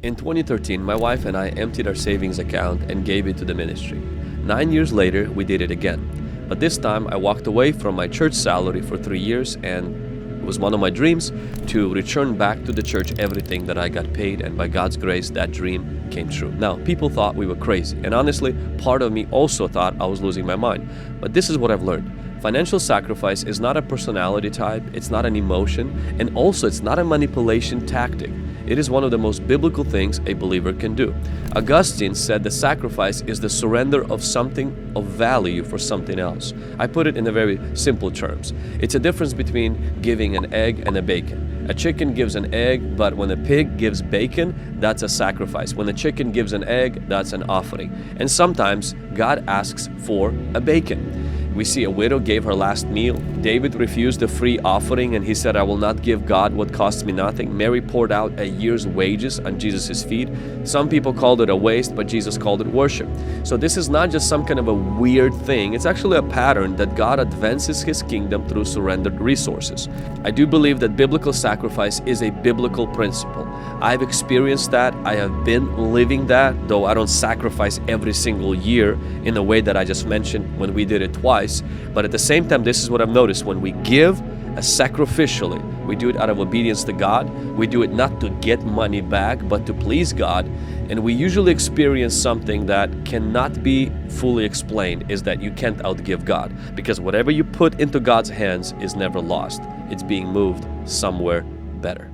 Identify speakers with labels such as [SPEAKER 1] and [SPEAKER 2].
[SPEAKER 1] In 2013, my wife and I emptied our savings account and gave it to the ministry. 9 years later, we did it again. But this time, I walked away from my church salary for 3 years, and it was one of my dreams to return back to the church everything that I got paid, and by God's grace, that dream came true. Now, people thought we were crazy, and honestly, part of me also thought I was losing my mind. But this is what I've learned. Financial sacrifice is not a personality type, it's not an emotion, and also it's not a manipulation tactic. It is one of the most biblical things a believer can do. Augustine said the sacrifice is the surrender of something of value for something else. I put it in a very simple terms. It's a difference between giving an egg and a bacon. A chicken gives an egg, but when a pig gives bacon, that's a sacrifice. When a chicken gives an egg, that's an offering. And sometimes God asks for a bacon. We see a widow gave her last meal. David refused the free offering and he said, "I will not give God what costs me nothing." Mary poured out a year's wages on Jesus' feet. Some people called it a waste, but Jesus called it worship. So this is not just some kind of a weird thing. It's actually a pattern that God advances His kingdom through surrendered resources. I do believe that biblical sacrifice is a biblical principle. I've experienced that. I have been living that, though I don't sacrifice every single year in the way that I just mentioned when we did it twice. But at the same time, this is what I've noticed. When we give sacrificially, we do it out of obedience to God. We do it not to get money back, but to please God. And we usually experience something that cannot be fully explained, is that you can't outgive God. Because whatever you put into God's hands is never lost. It's being moved somewhere better.